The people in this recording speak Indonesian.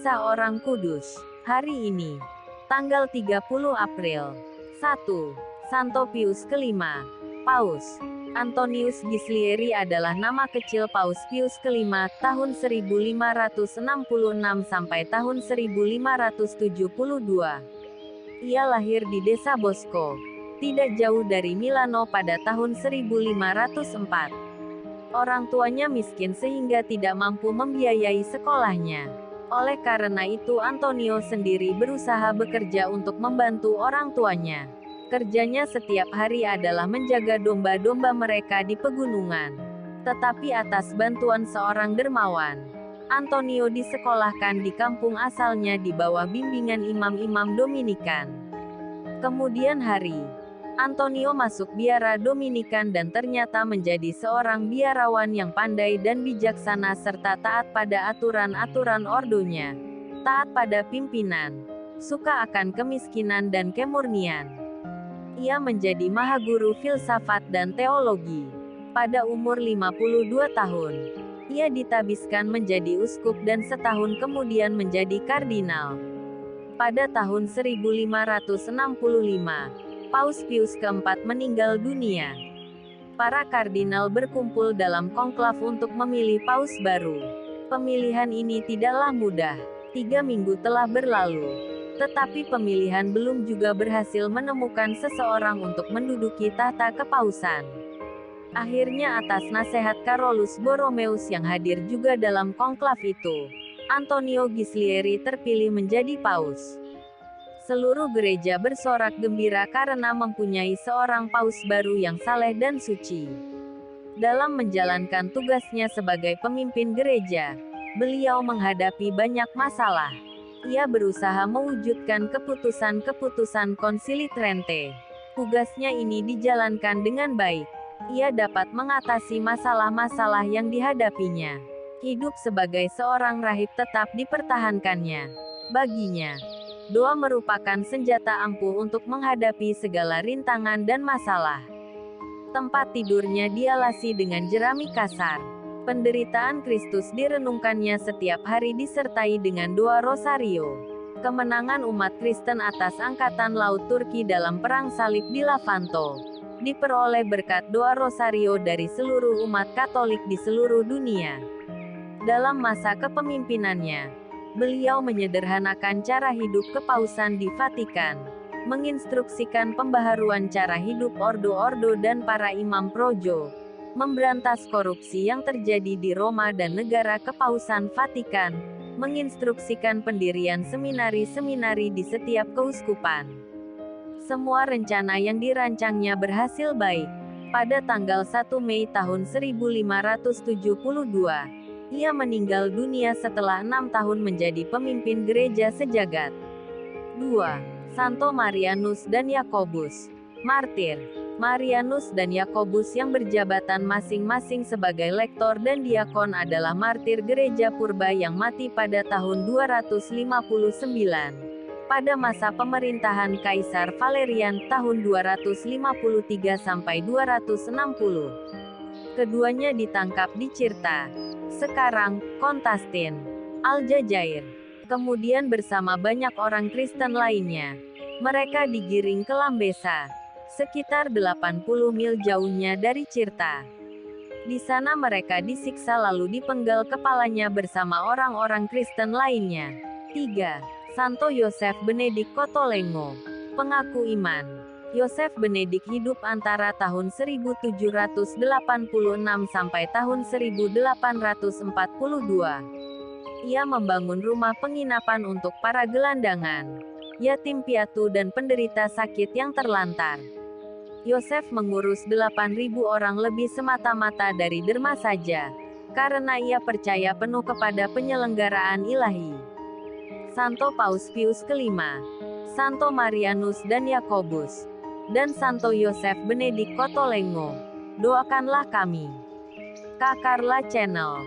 Kisah Orang Kudus. Hari ini, tanggal 30 April. 1. Santo Pius kelima. Paus Antonius Gislieri adalah nama kecil Paus Pius kelima, tahun 1566 sampai tahun 1572. Ia lahir di desa Bosco, tidak jauh dari Milano pada tahun 1504. Orang tuanya miskin sehingga tidak mampu membiayai sekolahnya. Oleh karena itu Antonio sendiri berusaha bekerja untuk membantu orang tuanya. Kerjanya setiap hari adalah menjaga domba-domba mereka di pegunungan. Tetapi atas bantuan seorang dermawan, Antonio disekolahkan di kampung asalnya di bawah bimbingan imam-imam Dominikan. Kemudian hari, Antonio masuk biara Dominikan dan ternyata menjadi seorang biarawan yang pandai dan bijaksana serta taat pada aturan-aturan ordonya. Taat pada pimpinan, suka akan kemiskinan dan kemurnian. Ia menjadi mahaguru filsafat dan teologi. Pada umur 52 tahun, ia ditabiskan menjadi uskup dan setahun kemudian menjadi kardinal. Pada tahun 1565, Paus Pius keempat meninggal dunia. Para kardinal berkumpul dalam konklav untuk memilih paus baru. Pemilihan ini tidaklah mudah. 3 minggu telah berlalu, tetapi pemilihan belum juga berhasil menemukan seseorang untuk menduduki tahta kepausan. Akhirnya atas nasihat Carolus Borromeus yang hadir juga dalam konklav itu, Antonio Gislieri terpilih menjadi paus. Seluruh gereja bersorak gembira karena mempunyai seorang paus baru yang saleh dan suci. Dalam menjalankan tugasnya sebagai pemimpin gereja, beliau menghadapi banyak masalah. Ia berusaha mewujudkan keputusan-keputusan Konsili Trente. Tugasnya ini dijalankan dengan baik. Ia dapat mengatasi masalah-masalah yang dihadapinya. Hidup sebagai seorang rahib tetap dipertahankannya. Baginya, doa merupakan senjata ampuh untuk menghadapi segala rintangan dan masalah. Tempat tidurnya dialasi dengan jerami kasar. Penderitaan Kristus direnungkannya setiap hari disertai dengan doa rosario. Kemenangan umat Kristen atas Angkatan Laut Turki dalam Perang Salib di Levanto diperoleh berkat doa rosario dari seluruh umat Katolik di seluruh dunia. Dalam masa kepemimpinannya, beliau menyederhanakan cara hidup kepausan di Vatikan, menginstruksikan pembaharuan cara hidup ordo-ordo dan para imam projo, memberantas korupsi yang terjadi di Roma dan negara kepausan Vatikan, menginstruksikan pendirian seminari-seminari di setiap keuskupan. Semua rencana yang dirancangnya berhasil baik. Pada tanggal 1 Mei tahun 1572, ia meninggal dunia setelah 6 tahun menjadi pemimpin gereja sejagat. 2. Santo Marianus dan Yakobus. Martir. Marianus dan Yakobus yang berjabatan masing-masing sebagai lektor dan diakon adalah martir gereja purba yang mati pada tahun 259. Pada masa pemerintahan Kaisar Valerian tahun 253 sampai 260. Keduanya ditangkap di Cirta, sekarang Konstantin, Aljazair. Kemudian bersama banyak orang Kristen lainnya, mereka digiring ke Lambesa, sekitar 80 mil jauhnya dari Cirta. Di sana mereka disiksa lalu dipenggal kepalanya bersama orang-orang Kristen lainnya. 3. Santo Yosef Benedik Kottolengo. Pengaku iman. Yosef Benedik hidup antara tahun 1786 sampai tahun 1842. Ia membangun rumah penginapan untuk para gelandangan, yatim piatu dan penderita sakit yang terlantar. Yosef mengurus 8.000 orang lebih semata-mata dari derma saja, karena ia percaya penuh kepada penyelenggaraan ilahi. Santo Paus Pius kelima, Santo Marianus dan Yakobus, dan Santo Yosef Benedik Kottolengo, doakanlah kami. Kakarla Channel.